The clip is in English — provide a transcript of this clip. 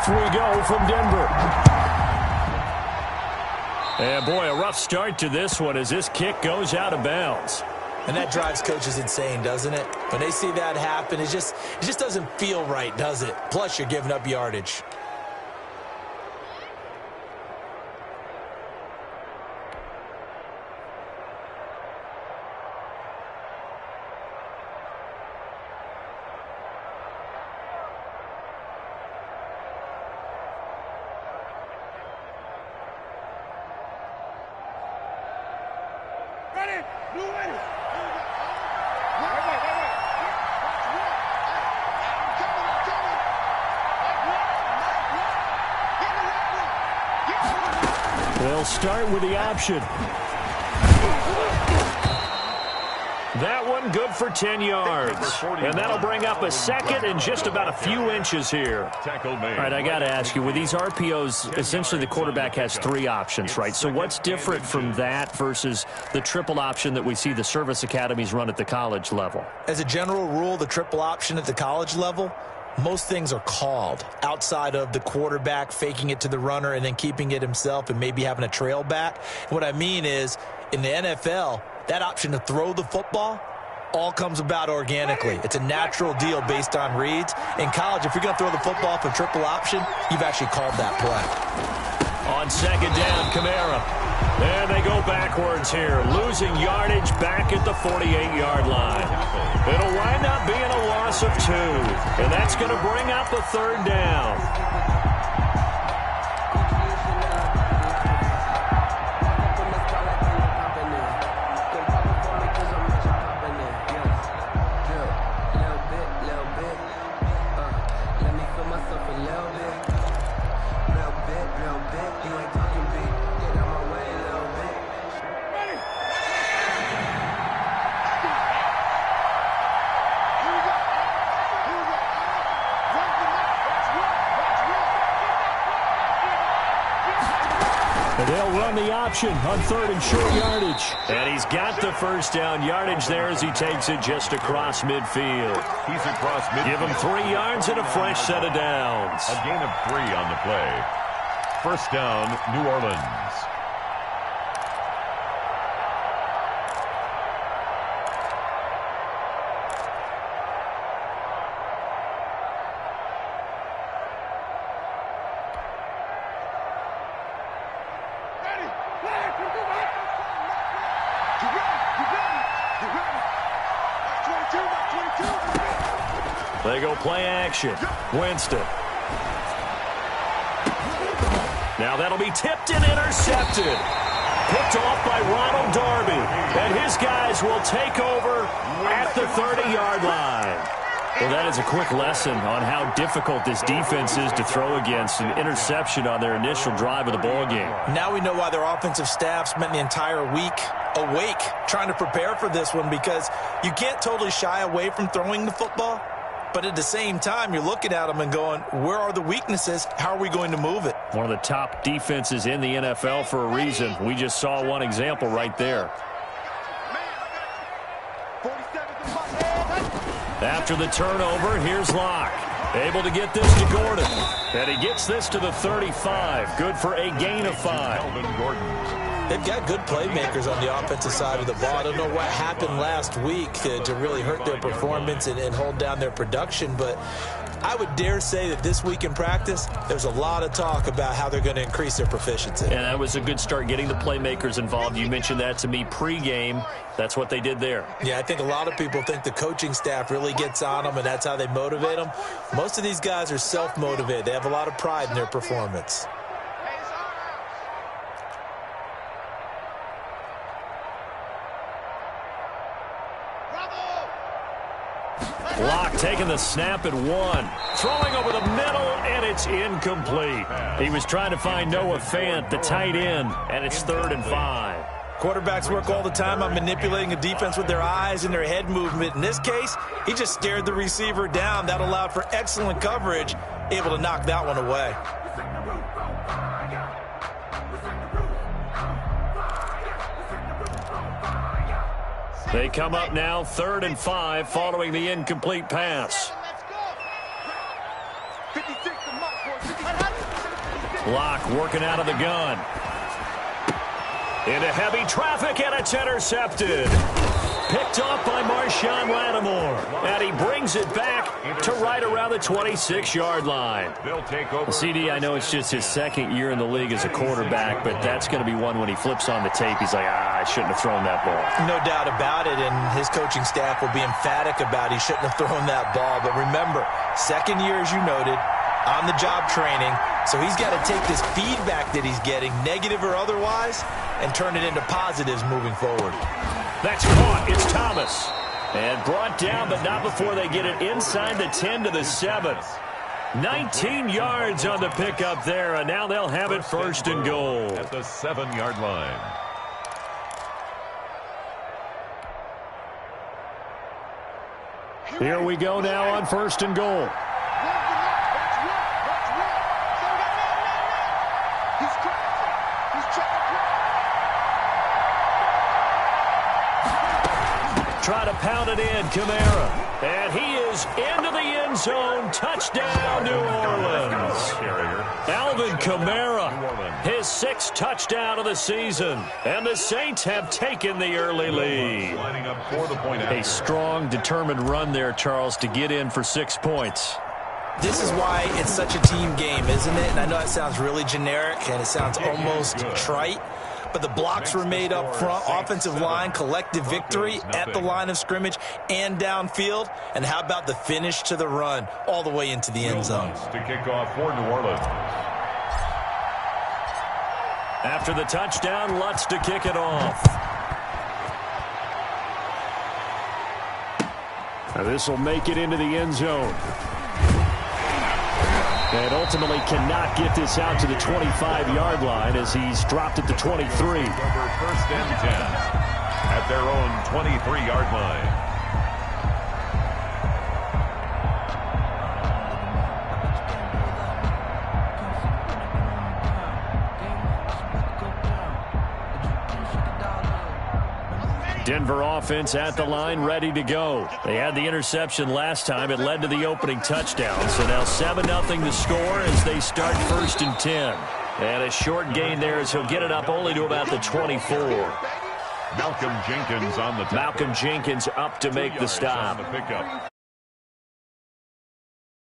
Off we go from Denver. And, boy, a rough start to this one as this kick goes out of bounds. And that drives coaches insane, doesn't it? When they see that happen, it just doesn't feel right, does it? Plus, you're giving up yardage. They'll start with the option. That one good for 10 yards. And that'll bring up a second and just about a few inches here. All right, I got to ask you, with these RPOs, essentially the quarterback has 3 options, right? So what's different from that versus the triple option that we see the service academies run at the college level? As a general rule, the triple option at the college level, most things are called outside of the quarterback faking it to the runner and then keeping it himself and maybe having a trail back. What I mean is, in the NFL, that option to throw the football all comes about organically. It's a natural deal based on reads. In college, if you're going to throw the football for triple option, you've actually called that play. On second down, Kamara. And they go backwards here, losing yardage back at the 48-yard line. It'll wind up being a loss of 2, and that's going to bring up a third down. They'll run the option on third and short yardage. And he's got the first down yardage there as he takes it just across midfield. He's across midfield. Give him 3 yards and a fresh set of downs. A gain of 3 on the play. First down, New Orleans. They go play action. Winston. Now that'll be tipped and intercepted. Picked off by Ronald Darby. And his guys will take over at the 30-yard line. Well, that is a quick lesson on how difficult this defense is to throw against. An interception on their initial drive of the ballgame. Now we know why their offensive staff spent the entire week awake trying to prepare for this one, because you can't totally shy away from throwing the football. But at the same time, you're looking at them and going, where are the weaknesses? How are we going to move it? One of the top defenses in the NFL for a reason. We just saw one example right there. After the turnover, here's Locke. Able to get this to Gordon. And he gets this to the 35. Good for a gain of 5. They've got good playmakers on the offensive side of the ball. I don't know what happened last week to really hurt their performance and hold down their production, but I would dare say that this week in practice, there's a lot of talk about how they're going to increase their proficiency. And that was a good start, getting the playmakers involved. You mentioned that to me pregame. That's what they did there. Yeah, I think a lot of people think the coaching staff really gets on them, and that's how they motivate them. Most of these guys are self-motivated. They have a lot of pride in their performance. Locke taking the snap at 1. Throwing over the middle, and it's incomplete. He was trying to find Noah Fant, the tight end, and it's 3rd and 5. Quarterbacks work all the time on manipulating a defense with their eyes and their head movement. In this case, he just stared the receiver down. That allowed for excellent coverage, able to knock that one away. They come up now 3rd and 5 following the incomplete pass. 56 to Mark, boys. Lock working out of the gun. Into heavy traffic, and it's intercepted. Picked off by Marshawn Lattimore. And he brings it back to right around the 26-yard line. CD, I know it's just his second year in the league as a quarterback, but that's going to be one when he flips on the tape. He's like, I shouldn't have thrown that ball. No doubt about it, and his coaching staff will be emphatic about he shouldn't have thrown that ball. But remember, second year, as you noted, on-the-job training. So he's got to take this feedback that he's getting, negative or otherwise, and turn it into positives moving forward. That's caught. It's Thomas. And brought down, but not before they get it inside the 10 to the 7. 19 yards on the pickup there, and now they'll have it first and goal. At the 7-yard line. Here we go now on first and goal. Try to pound it in, Kamara. And he is into the end zone. Touchdown, New Orleans. Alvin Kamara, his 6th touchdown of the season. And the Saints have taken the early lead. A strong, determined run there, Charles, to get in for 6 points. This is why it's such a team game, isn't it? And I know it sounds really generic, and it sounds almost trite. But the blocks were made up front, offensive line, collective victory at the line of scrimmage and downfield. And how about the finish to the run all the way into the end zone? To kick off for New Orleans. After the touchdown, Lutz to kick it off. Now this will make it into the end zone. And ultimately cannot get this out to the 25-yard line as he's dropped at the 23. First and 10 at their own 23-yard line. Denver offense at the line, ready to go. They had the interception last time. It led to the opening touchdown. So now 7-0 the score as they start first and 10. And a short gain there as he'll get it up only to about the 24. Malcolm Jenkins on the tackle. Malcolm Jenkins up to make the stop.